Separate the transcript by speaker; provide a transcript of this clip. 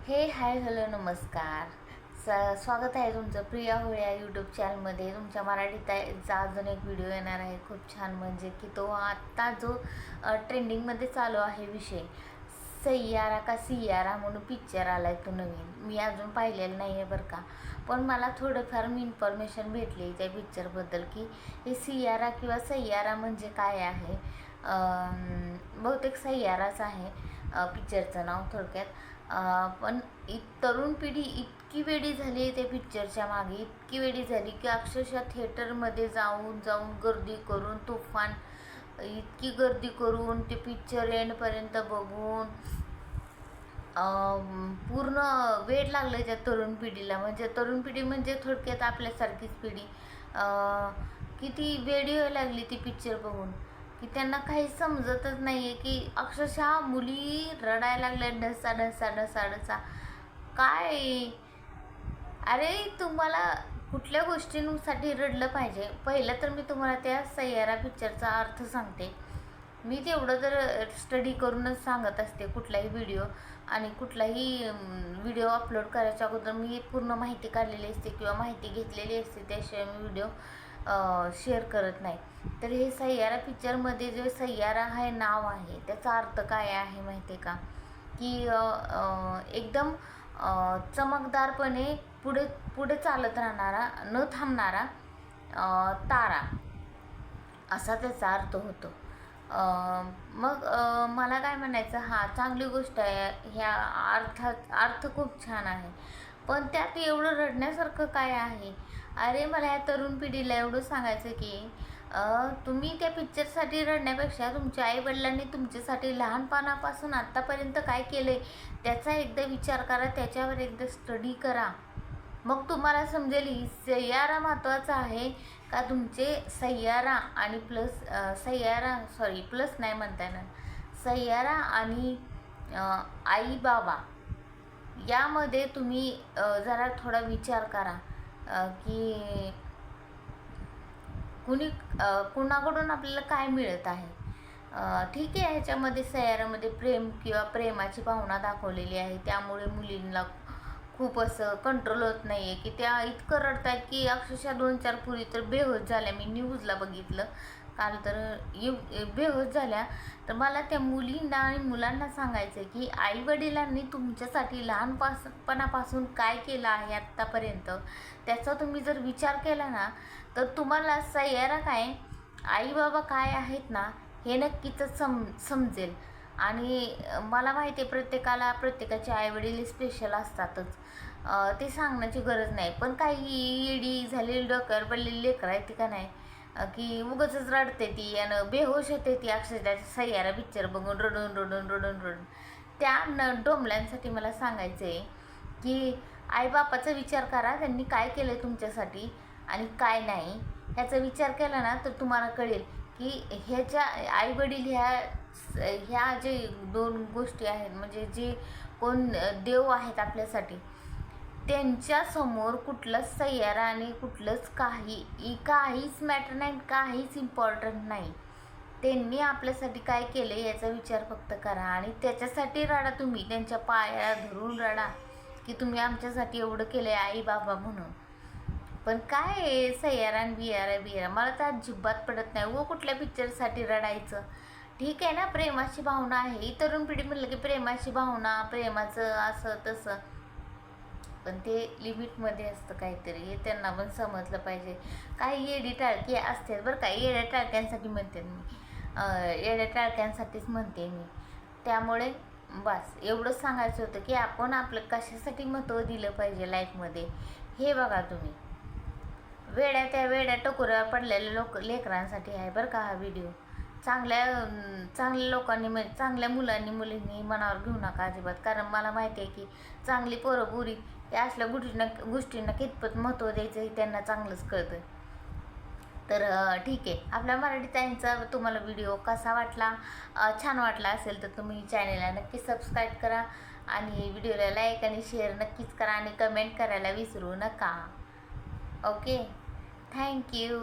Speaker 1: Hi hello नमस्कार. स्वागत आहे तुमचं प्रिया होळे या यूट्यूब चॅनलमध्ये. तुमच्या मराठीचा अजून एक व्हिडिओ येणार आहे खूप छान, म्हणजे की तो आत्ता जो ट्रेंडिंगमध्ये चालू आहे विषय, सय्यारा का सियारा म्हणून पिक्चर आला आहे तो नवीन. मी अजून पाहिलेलं नाही आहे बरं का, पण मला थोडंफार मी इन्फॉर्मेशन भेटली त्या पिक्चरबद्दल की हे सियारा किंवा सय्यारा म्हणजे काय आहे. बहुतेक सय्याराच आहे पिक्चरचं नाव थोडक्यात. पण तरुण पिढी इतकी वेडी झाली आहे त्या पिक्चरच्या मागे, इतकी वेडी झाली की अक्षरशः थिएटरमध्ये जाऊन गर्दी करून तुफान इतकी गर्दी करून ते पिक्चर एंडपर्यंत बघून पूर्ण वेड लागलं त्या तरुण पिढीला. म्हणजे तरुण पिढी म्हणजे थोडक्यात आपल्यासारखीच पिढी किती वेडी व्हायला लागली ती पिक्चर बघून की त्यांना काही समजतच नाही आहे की अक्षरशः मुली रडायला लागल्या ढसा ढसा ढसा ढसा. काय अरे, तुम्हाला कुठल्या गोष्टींसाठी रडलं पाहिजे? पहिलं तर मी तुम्हाला त्या सय्यारा पिक्चरचा अर्थ सांगते. मी तेवढं तर स्टडी करूनच सांगत असते कुठलाही व्हिडिओ, आणि कुठलाही व्हिडिओ अपलोड करायच्या अगोदर मी पूर्ण माहिती काढलेली असते किंवा माहिती घेतलेली असते, त्याशिवाय मी व्हिडिओ शेअर करत नाही. तर हे सय्यारा पिक्चरमध्ये जे सय्यारा हे नाव आहे त्याचा अर्थ काय आहे माहिती आहे का, की एकदम चमकदारपणे पुढे पुढे चालत राहणारा, न थांबणारा तारा, असा त्याचा अर्थ होतो. मग मला काय म्हणायचं, चांगली गोष्ट आहे, ह्या अर्थ खूप छान आहे, पण त्यात एवढं रडण्यासारखं काय आहे? अरे, मला या तरुण पिढीला एवढं सांगायचं की तुम्ही त्या पिक्चरसाठी रडण्यापेक्षा तुमच्या आईवडिलांनी तुमच्यासाठी लहानपणापासून आत्तापर्यंत काय केलं आहे त्याचा एकदा विचार करा, त्याच्यावर एकदा स्टडी करा. मग तुम्हाला समजेल ही सय्यारा महत्त्वाचा आहे का तुमचे सय्यारा आणि प्लस नाही म्हणता येणार, सय्यारा आणि आई बाबा यामध्ये तुम्ही जरा थोडा विचार करा की कुणाकडून आपल्याला काय मिळत आहे. ठीक आहे, ह्याच्यामध्ये सय्यारामध्ये प्रेम किंवा प्रेमाची भावना दाखवलेली आहे, त्यामुळे मुलींना खूप असं कंट्रोल होत नाही आहे की त्या इतकं रडतात की अक्षरशः 2-4 पुरी तर बेहोश झाल्या. मी न्यूजला बघितलं काल, तर बेहोश झाल्या. तर मला त्या मुलींना आणि मुलांना सांगायचं आहे की आईवडिलांनी तुमच्यासाठी लहानपणापासून काय केलं आहे आत्तापर्यंत, त्याचा तुम्ही जर विचार केला ना तर तुम्हाला सय्यारा काय, आई बाबा काय आहेत ना हे नक्कीच समजेल. आणि मला माहिती आहे प्रत्येकाचे आईवडील स्पेशल असतातच, ते सांगण्याची गरज नाही. पण काही येडी झालेली डोक्यावर पडलेली लेकरं आहेत ती का नाही की उगाचच रडते ती आणि बेहोश होते ती अक्षरशः सय्यारा पिक्चर बघून रडून. त्या डोंबल्यांसाठी मला सांगायचं आहे की आईबापाचा विचार करा, त्यांनी काय केलं आहे तुमच्यासाठी आणि काय नाही, ह्याचा विचार केला ना तर तुम्हाला कळेल की ह्याच्या आईवडील ह्या जे 2 गोष्टी आहेत, म्हणजे जे कोण देव आहेत आपल्यासाठी, त्यांच्यासमोर कुठलंच सय्यारा आणि कुठलंच काहीच मॅटर नाही, काहीच इम्पॉर्टंट नाही. त्यांनी आपल्यासाठी काय केलं याचा विचार फक्त करा आणि त्याच्यासाठी रडा. तुम्ही त्यांच्या पाया धरून रडा की तुम्ही आमच्यासाठी एवढं केलं आहे आई बाबा म्हणून. पण काय सय्यारा आणि बियारा मला तर अजिबात पडत नाही. कुठल्या पिक्चरसाठी रडायचं? ठीक आहे ना, प्रेमाची भावना आहे, तरुण पिढी म्हणलं की प्रेमाची भावना, प्रेमाचं असं तसं, पण ते लिमिटमध्ये असतं काहीतरी, हे त्यांना पण समजलं पाहिजे. काही येडी टाळकी असते बरं का, येड्या टाळक्यांसाठी म्हणते मी, येड्या टाळक्यांसाठीच म्हणते मी. त्यामुळे बस एवढंच सांगायचं होतं की आपण आपलं कशासाठी महत्त्व दिलं पाहिजे लाईफमध्ये. हे बघा तुम्ही, वेड्या टकोऱ्या पडलेल्या लेकरांसाठी आहे बरं का हा व्हिडिओ. चांगल्या लोकांनी, म्हणजे चांगल्या मुलांनी मुलींनी मनावर घेऊ नका अजिबात, कारण मला माहिती आहे की चांगली पोरं त्या असल्या गोष्टींना कितपत महत्त्व द्यायचं हे त्यांना चांगलंच कळतं. तर ठीक आहे, आपल्या मराठी ताईंचा तुम्हाला व्हिडिओ कसा वाटला, छान वाटला असेल तर तुम्ही चॅनलला नक्की सबस्क्राईब करा आणि व्हिडिओला लाईक आणि शेअर नक्कीच करा आणि कमेंट करायला विसरू नका. Okay, thank you.